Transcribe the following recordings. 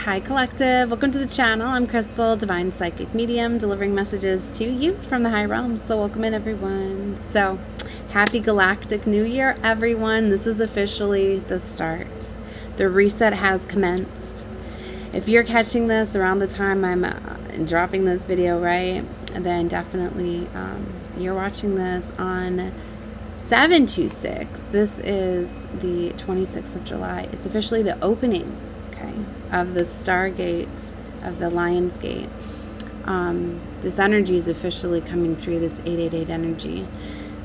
Hi Collective, welcome to the channel. I'm Crystal, Divine Psychic Medium, delivering messages to you from the high realms. So welcome in everyone. So happy Galactic New Year everyone. This is officially the start. The reset has commenced. If you're catching this around the time I'm dropping this video, right, then definitely you're watching this on 726. This is the 26th of July. It's officially the opening, okay, of the Stargate, of the Lion's Gate. This energy is officially coming through, this 888 energy.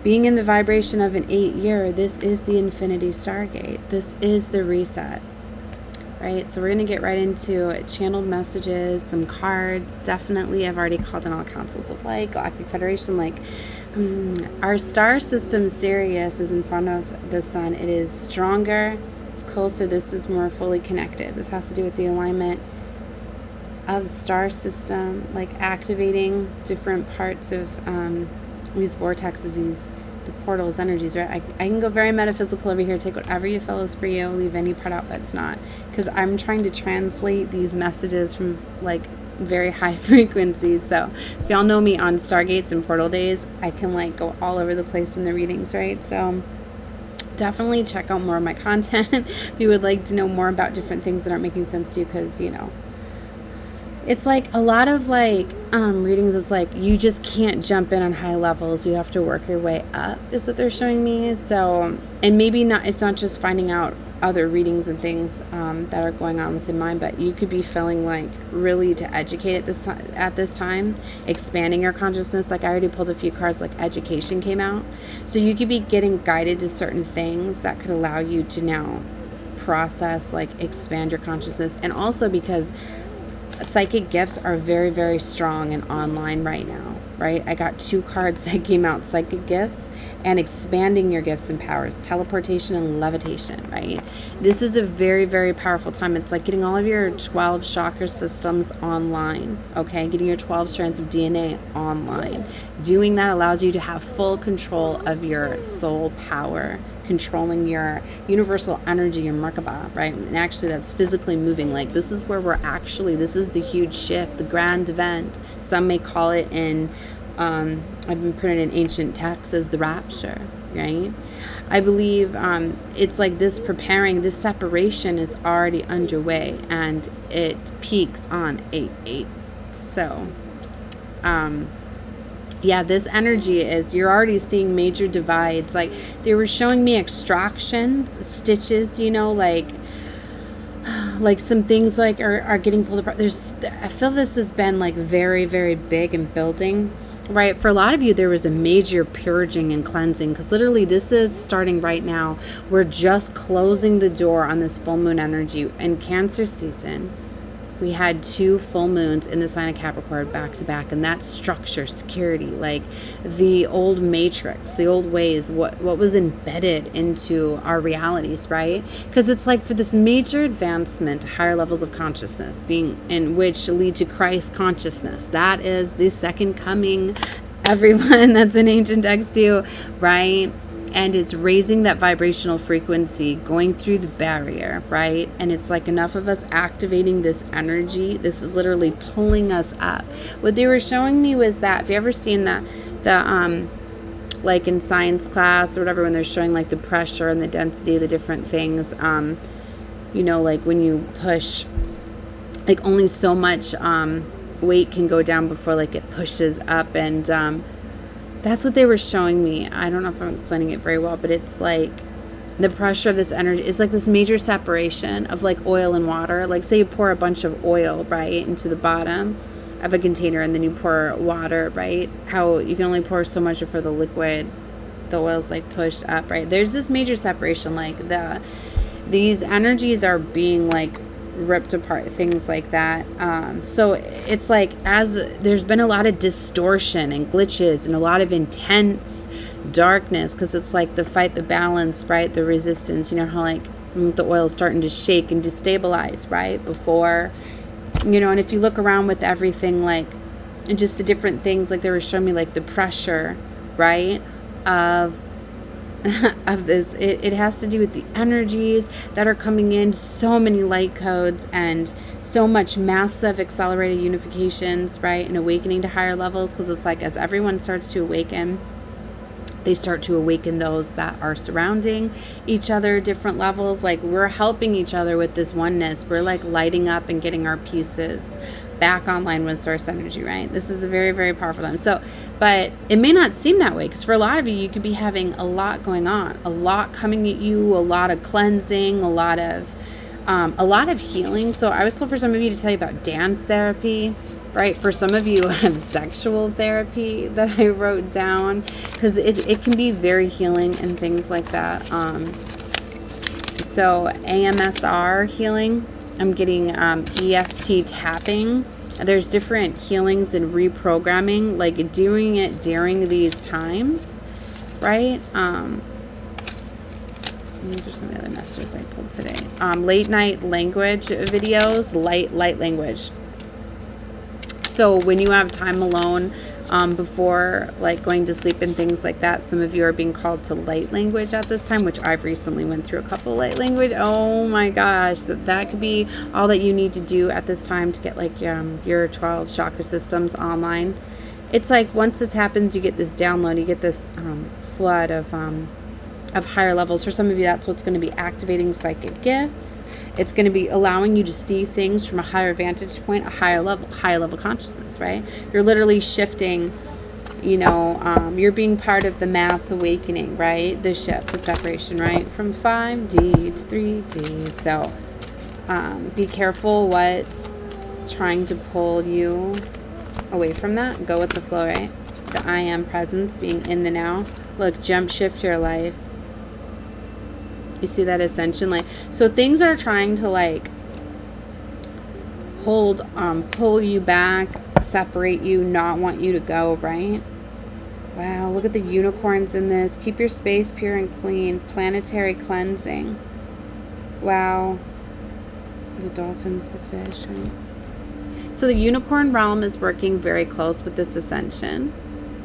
Being in the vibration of an 8-year, this is the Infinity Stargate. This is the reset, right? So we're going to get right into channeled messages, some cards. Definitely, I've already called in all councils of light, Galactic Federation, like our star system Sirius is in front of the sun. It is stronger, it's closer, this is more fully connected. This has to do with the alignment of star system, like activating different parts of these vortexes, the portals, energies, right? I can go very metaphysical over here, take whatever you feel is for you, leave any part out that's not, because I'm trying to translate these messages from like very high frequencies. So if y'all know me on Stargates and portal days, I can like go all over the place in the readings, right? So definitely check out more of my content if you would like to know more about different things that aren't making sense to you, because you know, it's like a lot of like readings, it's like you just can't jump in on high levels, you have to work your way up, is what they're showing me. So, and maybe not, it's not just finding out other readings and things that are going on within mine, but you could be feeling like really to educate at this time, expanding your consciousness. Like I already pulled a few cards, like education came out, so you could be getting guided to certain things that could allow you to now process, like expand your consciousness. And also because psychic gifts are very, very strong and online right now, right? I got 2 cards that came out, psychic gifts and expanding your gifts and powers, teleportation and levitation, right? This is a very, very powerful time. It's like getting all of your 12 chakra systems online, okay? Getting your 12 strands of DNA online. Doing that allows you to have full control of your soul power, controlling your universal energy, your Merkaba, right? And actually that's physically moving. Like this is where we're actually, this is the huge shift, the grand event. Some may call it in, I've been printed in ancient texts as the rapture, right? I believe it's like this preparing, this separation is already underway, and it peaks on 8/8. So, yeah, this energy is, you're already seeing major divides. Like they were showing me extractions, stitches, you know, like some things like are getting pulled apart. I feel this has been like very, very big and building, right? For a lot of you, there was a major purging and cleansing, because literally this is starting right now. We're just closing the door on this full moon energy. In Cancer season, we had 2 full moons in the sign of Capricorn back to back, and that structure, security, like the old matrix, the old ways, what was embedded into our realities, right? Because it's like for this major advancement to higher levels of consciousness, being in which lead to Christ consciousness. That is the second coming, everyone. That's an ancient text too, right? And it's raising that vibrational frequency, going through the barrier, right? And it's like enough of us activating this energy. This is literally pulling us up. What they were showing me was that, if you ever seen the like in science class or whatever, when they're showing like the pressure and the density of the different things, you know, like when you push, like only so much weight can go down before like it pushes up, and that's what they were showing me. I don't know if I'm explaining it very well, but it's like the pressure of this energy. It's like this major separation of like oil and water. Like say you pour a bunch of oil, right, into the bottom of a container, and then you pour water, right? How you can only pour so much before the liquid, the oil's like pushed up, right? There's this major separation, like these energies are being like ripped apart, things like that. So it's like, as there's been a lot of distortion and glitches and a lot of intense darkness, because it's like the fight, the balance, right, the resistance, you know how like the oil's starting to shake and destabilize, right, before, you know. And if you look around with everything, like, and just the different things, like they were showing me like the pressure, right, of of this. It has to do with the energies that are coming in, so many light codes and so much massive accelerated unifications, right? And awakening to higher levels, because it's like as everyone starts to awaken, they start to awaken those that are surrounding each other, different levels. Like we're helping each other with this oneness. We're like lighting up and getting our pieces back online with source energy, right? This is a very, very powerful time. So, but it may not seem that way, because for a lot of you, you could be having a lot going on, a lot coming at you, a lot of cleansing, a lot of healing. So I was told for some of you to tell you about dance therapy, right? For some of you have sexual therapy that I wrote down, because it can be very healing and things like that. So AMSR healing, I'm getting EFT tapping. There's different healings and reprogramming, like doing it during these times, right? These are some of the other messages I pulled today. Late night language videos, light language. So when you have time alone before like going to sleep and things like that, some of you are being called to light language at this time, which I've recently went through a couple light language. Oh my gosh, that could be all that you need to do at this time to get like your 12 chakra systems online. It's like once this happens, you get this download, you get this flood of higher levels. For some of you, that's what's going to be activating psychic gifts. It's going to be allowing you to see things from a higher vantage point, a higher level consciousness, right? You're literally shifting, you're being part of the mass awakening, right? The shift, the separation, right? From 5D to 3D. So be careful what's trying to pull you away from that. Go with the flow, right? The I am presence, being in the now. Look, jump shift your life. You see that ascension, like, so things are trying to like hold, pull you back, separate you, not want you to go, right? Wow, look at the unicorns in this. Keep your space pure and clean. Planetary cleansing. Wow. The dolphins, the fish, right? So the unicorn realm is working very close with this ascension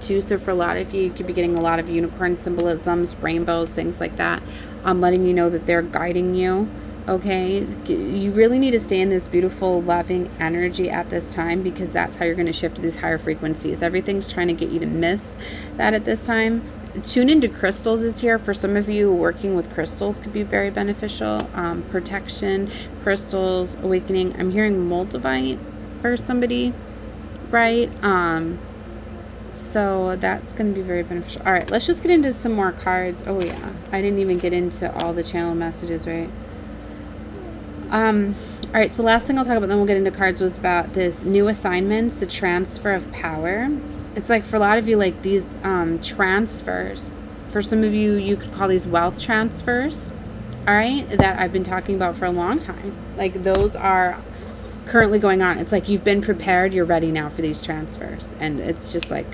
too. So for a lot of you, you could be getting a lot of unicorn symbolisms, rainbows, things like that. I'm letting you know that they're guiding you. Okay, you really need to stay in this beautiful, loving energy at this time, because that's how you're going to shift to these higher frequencies. Everything's trying to get you to miss that at this time. Tune into crystals is here. For some of you, working with crystals could be very beneficial. Protection, crystals, awakening. I'm hearing moldavite for somebody, right? So that's going to be very beneficial. All right, let's just get into some more cards. Oh yeah, I didn't even get into all the channel messages, right? All right, so last thing I'll talk about, then we'll get into cards, was about this new assignments, the transfer of power. It's like for a lot of you, like these transfers. For some of you, you could call these wealth transfers, all right, that I've been talking about for a long time. Like those are currently going on. It's like you've been prepared, you're ready now for these transfers. And it's just like,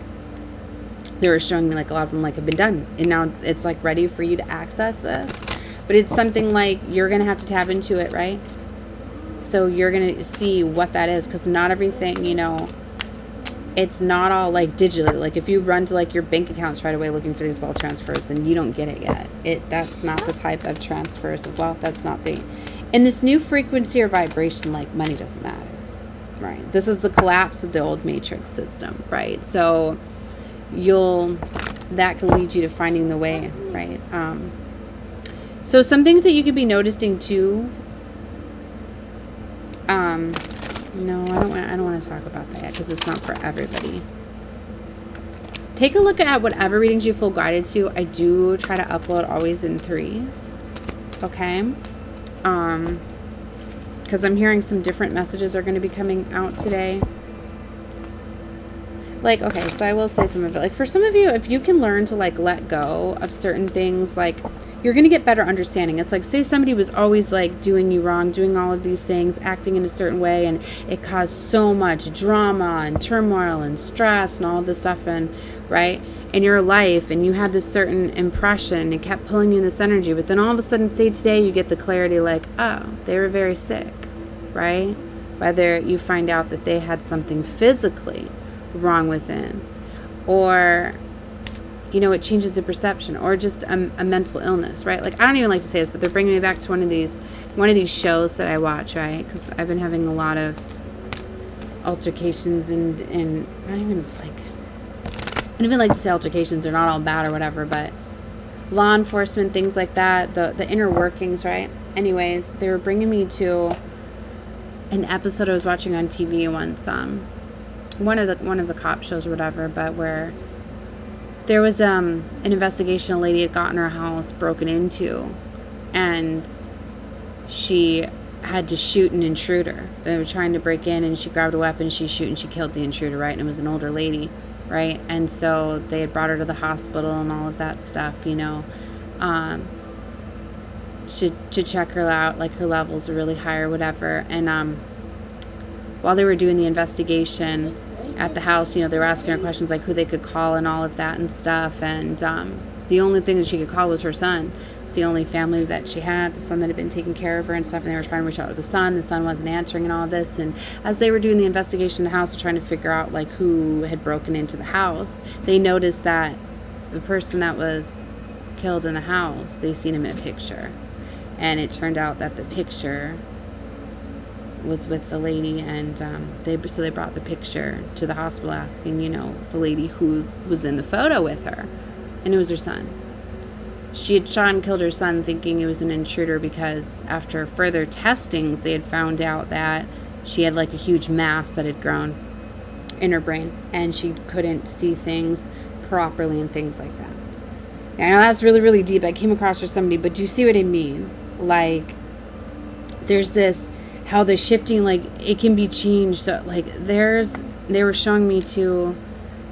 they were showing me like a lot of them like have been done. And now it's like ready for you to access this. But it's something like you're going to have to tap into it, right? So you're going to see what that is, because not everything, it's not all like digitally. Like if you run to like your bank accounts right away looking for these wealth transfers, then you don't get it yet. That's not the type of transfers of wealth. That's not the... In this new frequency or vibration, like money doesn't matter, right? This is the collapse of the old matrix system, right? So that can lead you to finding the way, right? So some things that you could be noticing too. No, I don't want to talk about that yet, because it's not for everybody. Take a look at whatever readings you feel guided to. I do try to upload always in 3s, okay? Because I'm hearing some different messages are going to be coming out today. Like, okay, so I will say some of it. Like for some of you, if you can learn to like let go of certain things, like you're going to get better understanding. It's like, say somebody was always like doing you wrong, doing all of these things, acting in a certain way, and it caused so much drama and turmoil and stress and all of this stuff, and right, in your life, and you had this certain impression and it kept pulling you in this energy. But then all of a sudden, say today, you get the clarity like, oh, they were very sick, right? Whether you find out that they had something physically wrong within, or you know, it changes the perception, or just a mental illness, right? Like, I don't even like to say this, but they're bringing me back to one of these shows that I watch, right? Because I've been having a lot of altercations and I don't even like to say altercations, they're not all bad or whatever, but law enforcement, things like that, the inner workings, right? Anyways, they were bringing me to an episode I was watching on TV once, one of the cop shows or whatever, but where there was an investigation. A lady had gotten her house broken into, and she had to shoot an intruder. They were trying to break in, and she grabbed a weapon, she killed the intruder, right? And it was an older lady, right? And so they had brought her to the hospital and all of that stuff, you know, to check her out, like her levels are really high or whatever. And while they were doing the investigation at the house, you know, they were asking her questions like who they could call and all of that and stuff. And the only thing that she could call was her son. It's the only family that she had, the son that had been taking care of her and stuff. And they were trying to reach out to the son wasn't answering and all of this. And as they were doing the investigation in the house, trying to figure out like who had broken into the house, they noticed that the person that was killed in the house, they seen him in a picture. And it turned out that the picture was with the lady, and they brought the picture to the hospital asking, you know, the lady who was in the photo with her, and it was her son. She had shot and killed her son thinking it was an intruder, because after further testings they had found out that she had like a huge mass that had grown in her brain, and she couldn't see things properly and things like that. I know that's really, really deep. I came across for somebody, but do you see what I mean? Like, there's this, how the shifting, like, it can be changed. So, like, they were showing me too,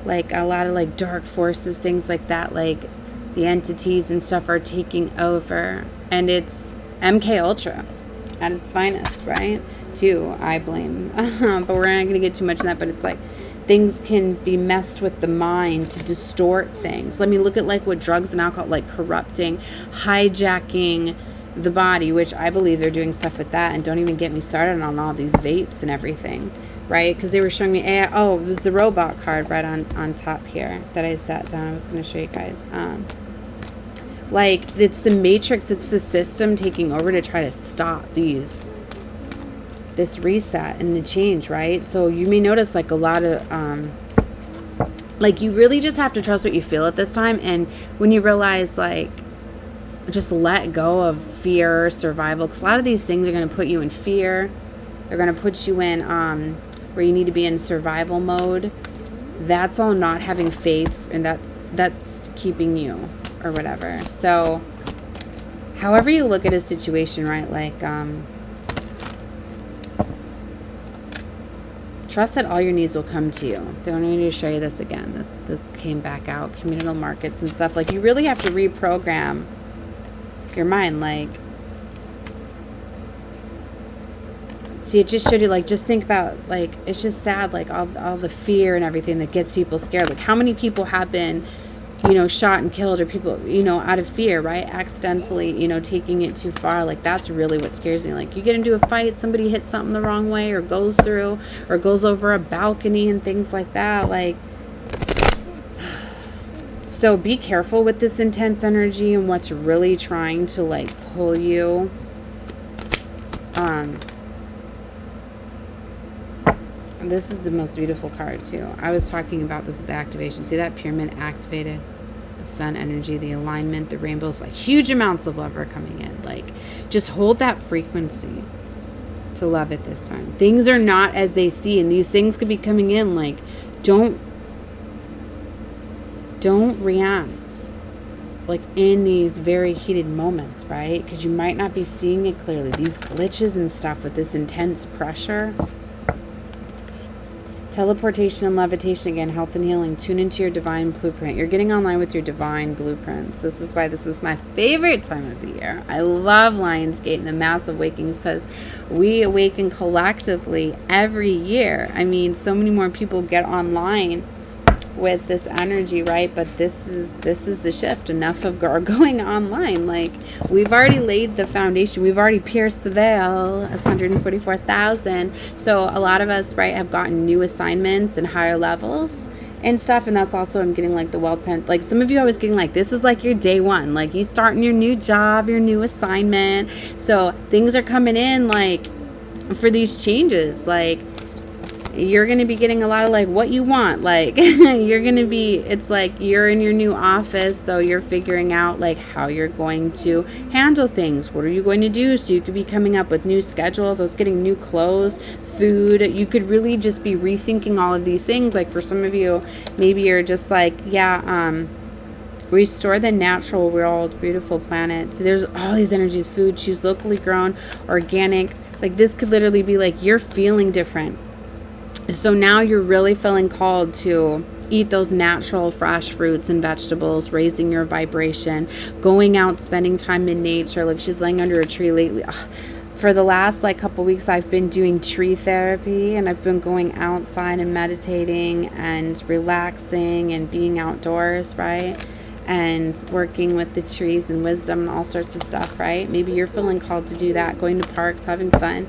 like, a lot of, like, dark forces, things like that, like, the entities and stuff are taking over. And it's MK Ultra at its finest, right? Too, I blame. But we're not going to get too much in that, but it's like, things can be messed with the mind to distort things. Let me look at, like, what drugs and alcohol, like, corrupting, hijacking the body, which I believe they're doing stuff with that. And don't even get me started on all these vapes and everything, right? Because they were showing me, oh, there's the robot card right on top here that I sat down. I was going to show you guys. Like, it's the matrix, it's the system taking over to try to stop this reset and the change, right? So you may notice, like, a lot of like, you really just have to trust what you feel at this time. And when you realize, like, just let go of fear, survival, because a lot of these things are going to put you in fear. They're going to put you in where you need to be in survival mode. That's all not having faith, and that's keeping you or whatever. So however you look at a situation, right, like trust that all your needs will come to you. They want me to show you this again. This came back out, communal markets and stuff. Like, you really have to reprogram your mind. Like, see, it just showed you, like, just think about, like, it's just sad, like, all the fear and everything that gets people scared. Like, how many people have been, you know, shot and killed, or people, you know, out of fear, right, accidentally, you know, taking it too far. Like, that's really what scares me. Like, you get into a fight, somebody hits something the wrong way, or goes through, or goes over a balcony and things like that. Like, so be careful with this intense energy and what's really trying to, like, pull you. This is the most beautiful card too. I was talking about this with the activation. See that pyramid activated? The sun energy, the alignment, the rainbows, like, huge amounts of love are coming in. Like, just hold that frequency to love at this time. Things are not as they see, and these things could be coming in. Like, don't react, like, in these very heated moments, right? Because you might not be seeing it clearly. These glitches and stuff with this intense pressure. Teleportation and levitation again, health and healing. Tune into your divine blueprint. You're getting online with your divine blueprints. This is why this is my favorite time of the year. I love Lionsgate and the massive wakings, because we awaken collectively every year. I mean, so many more people get online with this energy, right? But this is the shift. Enough of going online. Like, we've already laid the foundation. We've already pierced the veil. It's 144,000. So a lot of us, right, have gotten new assignments and higher levels, and stuff. And that's also, I'm getting like the wealth pen. Like some of you I was getting like, this is like your day one, like you starting your new job, your new assignment. So things are coming in like for these changes. Like you're going to be getting a lot of like what you want. Like you're going to be, it's like you're in your new office. So you're figuring out like how you're going to handle things. What are you going to do? So you could be coming up with new schedules. I was getting new clothes, food. You could really just be rethinking all of these things. Like for some of you, maybe you're just like, yeah, restore the natural world, beautiful planet. So there's all these energies, food, choose locally grown, organic. Like this could literally be like you're feeling different. So now you're really feeling called to eat those natural fresh fruits and vegetables, raising your vibration, going out, spending time in nature. Like she's laying under a tree lately. Ugh. For the last like couple weeks, I've been doing tree therapy, and I've been going outside and meditating and relaxing and being outdoors, right? And working with the trees and wisdom and all sorts of stuff, right? Maybe you're feeling called to do that, going to parks, having fun.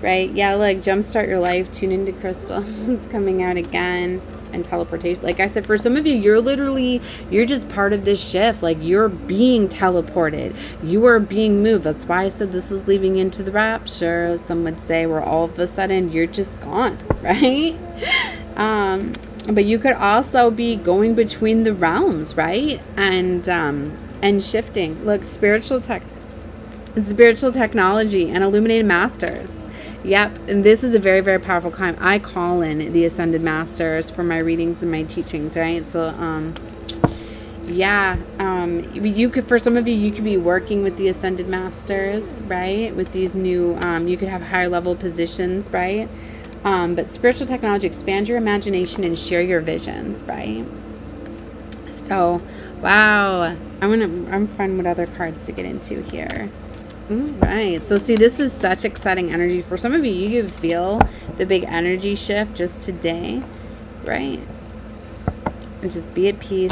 Right? Yeah, like jumpstart your life, tune into crystal. It's coming out again. And teleportation. Like I said, for some of you, you're just part of this shift. Like you're being teleported. You are being moved. That's why I said this is leading into the rapture. Some would say where all of a sudden you're just gone, right? But you could also be going between the realms, right? And shifting. Look, spiritual technology and illuminated masters. Yep, and this is a very, very powerful time. I call in the Ascended Masters for my readings and my teachings, right? So, you could, for some of you, you could be working with the Ascended Masters, right? With these new, you could have higher level positions, right? But spiritual technology, expand your imagination and share your visions, right? So, wow, I'm finding what other cards to get into here. Right. So see, this is such exciting energy. For some of you, you can feel the big energy shift just today, right? And just be at peace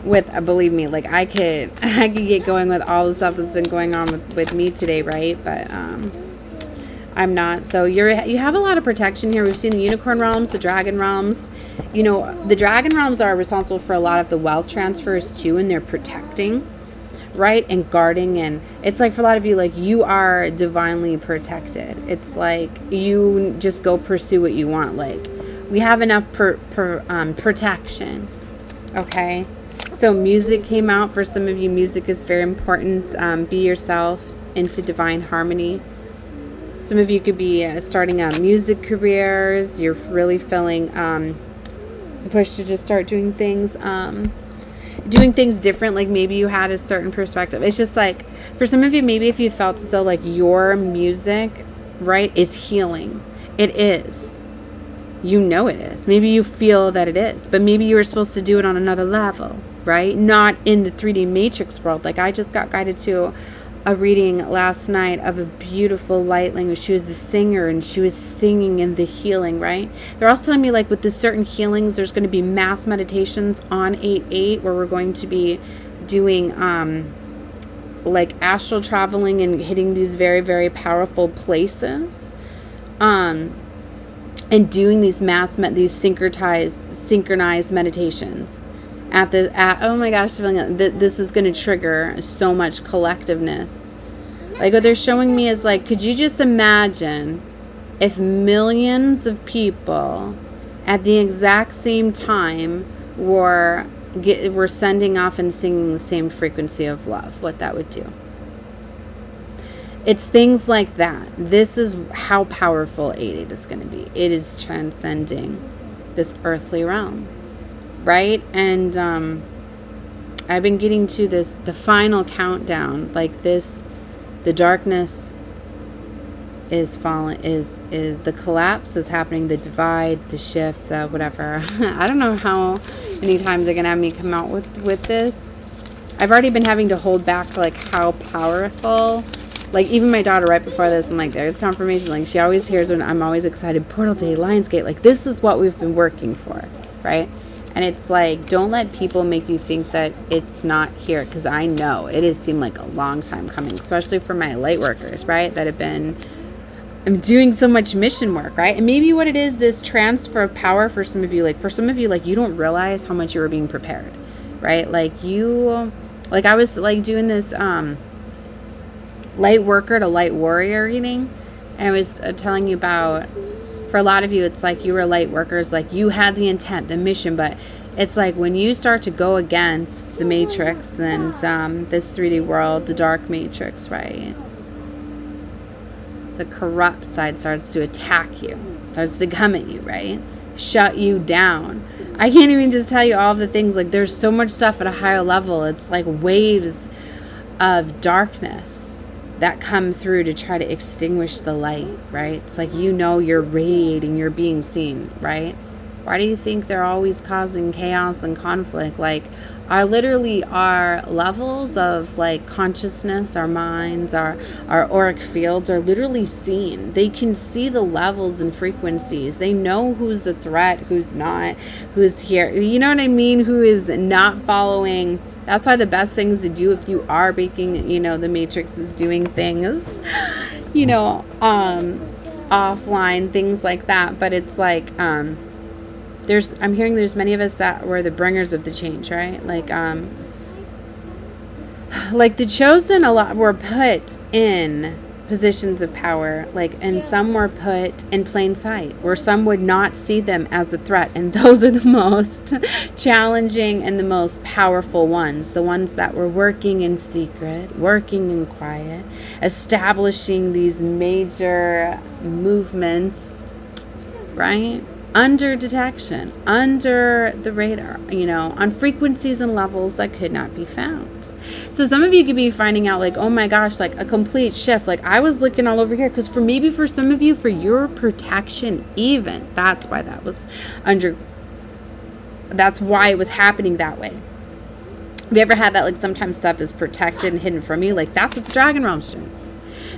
with, believe me, like I could get going with all the stuff that's been going on with me today, right? But I'm not. So you have a lot of protection here. We've seen the unicorn realms, the dragon realms. You know, the dragon realms are responsible for a lot of the wealth transfers too, and they're protecting, right, and guarding. And it's like for a lot of you, like you are divinely protected. It's like you just go pursue what you want. Like we have enough protection. Okay, so music came out for some of you. Music is very important. Be yourself into divine harmony. Some of you could be starting music careers. You're really feeling pushed to just start doing things different. Like maybe you had a certain perspective. It's just like for some of you, maybe if you felt as though like your music, right, is healing. It is. You know it is. Maybe you feel that it is, but maybe you were supposed to do it on another level, right? Not in the 3D matrix world. Like I just got guided to a reading last night of a beautiful light language. She was a singer and she was singing in the healing, right? They're also telling me like with the certain healings, there's going to be mass meditations on 8/8 where we're going to be doing like astral traveling and hitting these very, very powerful places. And doing these these synchronized meditations oh my gosh, feeling that this is going to trigger so much collectiveness. Like what they're showing me is like, could you just imagine if millions of people at the exact same time were sending off and singing the same frequency of love, what that would do? It's things like that. This is how powerful 8/8 is going to be. It is transcending this earthly realm, right? And I've been getting to the final countdown. Like this, the darkness is falling. Is the collapse is happening? The divide, the shift, whatever. I don't know how many times they're going to have me come out with this. I've already been having to hold back like how powerful. Like, even my daughter, right before this, I'm like, there's confirmation. Like, she always hears when I'm always excited, Portal Day, Lionsgate. Like, this is what we've been working for, right? And it's like, don't let people make you think that it's not here. Because I know it has seemed like a long time coming, especially for my light workers, right? That have been I'm doing so much mission work, right? And maybe what it is, this transfer of power for some of you, like you don't realize how much you were being prepared, right? Like I was like doing this light worker to light warrior reading, and I was telling you about, for a lot of you, it's like you were light workers, like you had the intent, the mission, but it's like when you start to go against the matrix and this 3D world, the dark matrix, right? The corrupt side starts to attack you, starts to come at you, right? Shut you down. I can't even just tell you all of the things. Like, there's so much stuff at a higher level. It's like waves of darkness that come through to try to extinguish the light, right? It's like, you're radiating, you're being seen, right? Why do you think they're always causing chaos and conflict? Like, our levels of like consciousness, our minds, our auric fields are literally seen. They can see the levels and frequencies. They know who's a threat, who's not, who's here. You know what I mean? Who is not following. That's why the best things to do if you are breaking, the matrix is doing things, offline, things like that. But it's like, I'm hearing there's many of us that were the bringers of the change, right? Like the chosen, a lot were put in positions of power, and some were put in plain sight, where some would not see them as a threat. And those are the most challenging and the most powerful ones, the ones that were working in secret, working in quiet, establishing these major movements, right? Under detection, under the radar, on frequencies and levels that could not be found. So some of you could be finding out like, oh my gosh, like a complete shift. Like I was looking all over here because for some of you, for your protection, even that's why that's why it was happening that way. Have you ever had that? Like sometimes stuff is protected and hidden from you. Like that's what the dragon realm's doing.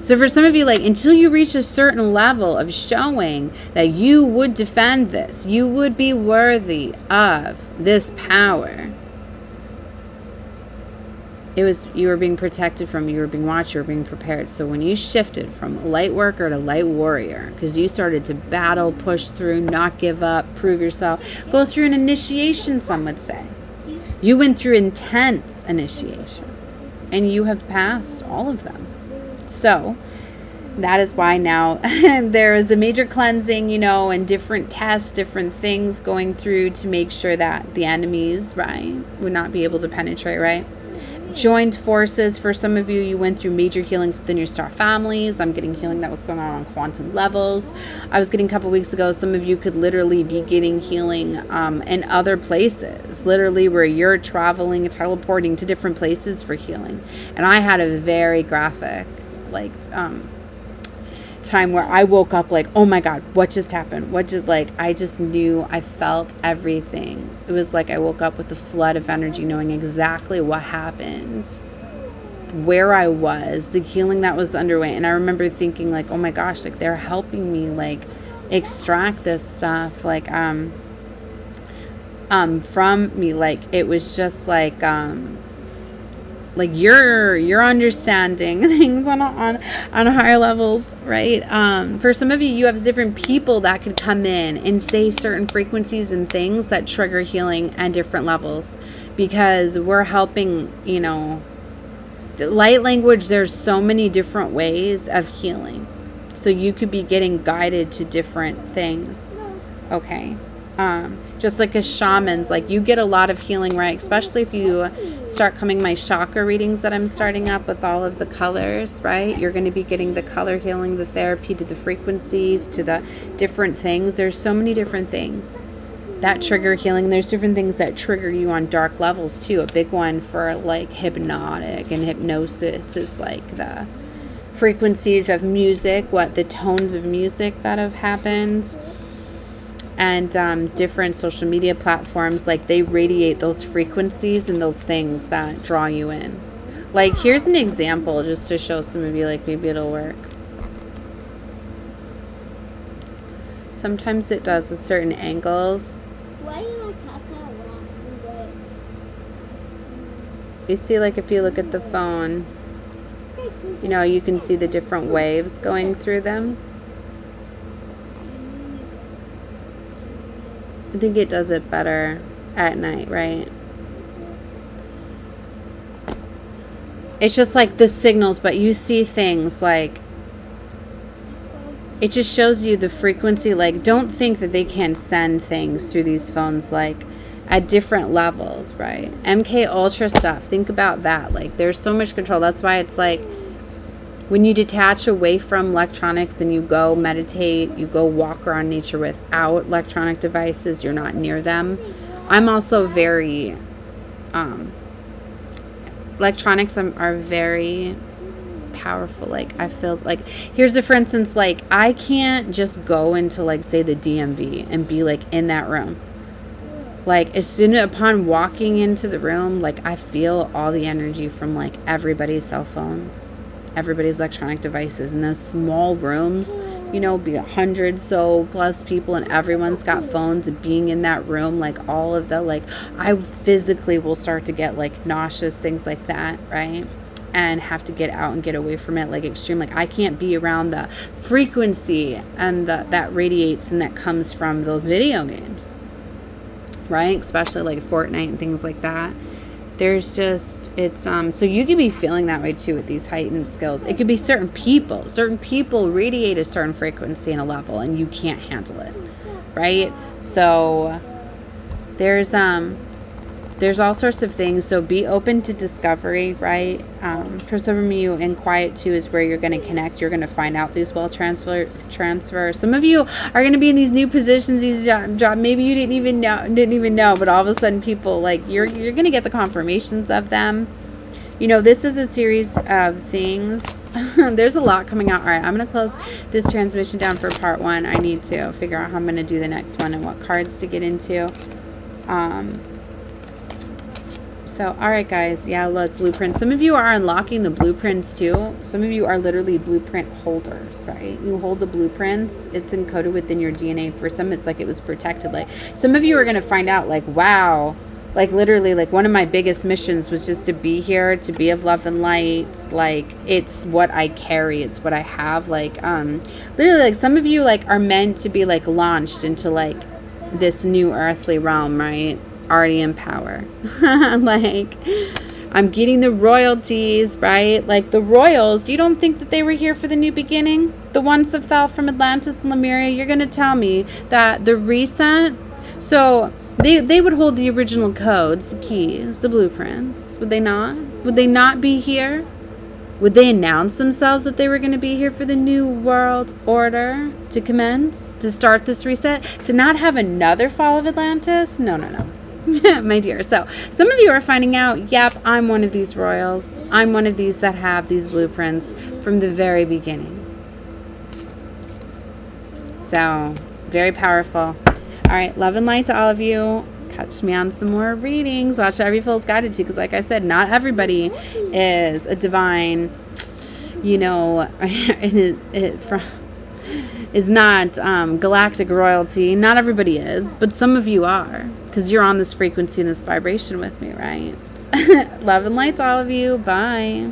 So for some of you, like until you reach a certain level of showing that you would defend this, you would be worthy of this power. You were being protected from, you were being watched, you were being prepared. So when you shifted from light worker to light warrior, because you started to battle, push through, not give up, prove yourself, go through an initiation, some would say. You went through intense initiations, and you have passed all of them. So that is why now there is a major cleansing, and different tests, different things going through to make sure that the enemies, right, would not be able to penetrate, right? Joined forces. For some of you, you went through major healings within your star families. I'm getting healing that was going on quantum levels. I was getting a couple weeks ago, some of you could literally be getting healing in other places, literally where you're traveling, teleporting to different places for healing. And I had a very graphic time where I woke up like, oh my God, what just happened? I just knew, I felt everything. It was like I woke up with a flood of energy, knowing exactly what happened, where I was, the healing that was underway. And I remember thinking like, oh my gosh, like they're helping me like extract this stuff from me. Like it was just like you're understanding things on higher levels, right? For some of you, you have different people that could come in and say certain frequencies and things that trigger healing at different levels, because we're helping, the light language. There's so many different ways of healing, so you could be getting guided to different things. Okay. Just like as shamans, like you get a lot of healing, right? Especially if you start coming my chakra readings that I'm starting up with all of the colors, right? You're going to be getting the color healing, the therapy to the frequencies, to the different things. There's so many different things that trigger healing. There's different things that trigger you on dark levels too. A big one for like hypnotic and hypnosis is like the frequencies of music, the tones of music that have happened. And different social media platforms, like they radiate those frequencies and those things that draw you in. Like here's an example just to show some of you, like maybe it'll work. Sometimes it does with certain angles. Why do you like that? You see, like if you look at the phone, you can see the different waves going through them. I think it does it better at night, right? It's just like the signals, but you see things like, it just shows you the frequency. Like, don't think that they can send things through these phones, like, at different levels, right? MK Ultra stuff, think about that. Like, there's so much control. That's why it's like, when you detach away from electronics and you go meditate, you go walk around nature without electronic devices, you're not near them. I'm also very, electronics are very powerful. Like, I feel like, here's a for instance, like, I can't just go into, like, say the DMV and be like in that room. Like, as soon upon walking into the room, like, I feel all the energy from like everybody's cell phones, everybody's electronic devices in those small rooms, you know, be 100 so plus people and everyone's got phones, and being in that room, like, all of the, like, I physically will start to get like nauseous, things like that, right? And have to get out and get away from it, like, extreme. Like, I can't be around the frequency and that radiates and that comes from those video games, right? Especially like Fortnite and things like that. There's just, it's so you could be feeling that way too with these heightened skills. It could be certain people radiate a certain frequency and a level, and you can't handle it, right? So there's all sorts of things. So be open to discovery, right? For some of you, in quiet too is where you're going to connect. You're going to find out these will transfer. Some of you are going to be in these new positions, these job. Maybe you didn't even know, but all of a sudden people, like, you're going to get the confirmations of them. You know, this is a series of things. There's a lot coming out. All right, I'm going to close this transmission down for part 1. I need to figure out how I'm going to do the next one and what cards to get into. So, all right, guys. Yeah, look, blueprints. Some of you are unlocking the blueprints, too. Some of you are literally blueprint holders, right? You hold the blueprints. It's encoded within your DNA. For some, it's like it was protected. Like, some of you are going to find out, like, wow. Like, literally, like, one of my biggest missions was just to be here, to be of love and light. Like, it's what I carry. It's what I have. Like, literally, like, some of you, like, are meant to be, like, launched into, like, this new earthly realm, right? Already in power. Like, I'm getting the royalties, right? Like, the royals, you don't think that they were here for the new beginning? The ones that fell from Atlantis and Lemuria? You're going to tell me that the recent, so they would hold the original codes, the keys, the blueprints, would they not? Would they not be here? Would they announce themselves that they were going to be here for the new world order to commence, to start this reset, to not have another fall of Atlantis? No. My dear. So some of you are finding out, yep, I'm one of these royals. I'm one of these that have these blueprints from the very beginning. So very powerful. All right. Love and light to all of you. Catch me on some more readings. Watch Every Fool's Guided to, because like I said, not everybody is a divine, you know, is not galactic royalty. Not everybody is, but some of you are, because you're on this frequency and this vibration with me, right? Love and light to all of you. Bye.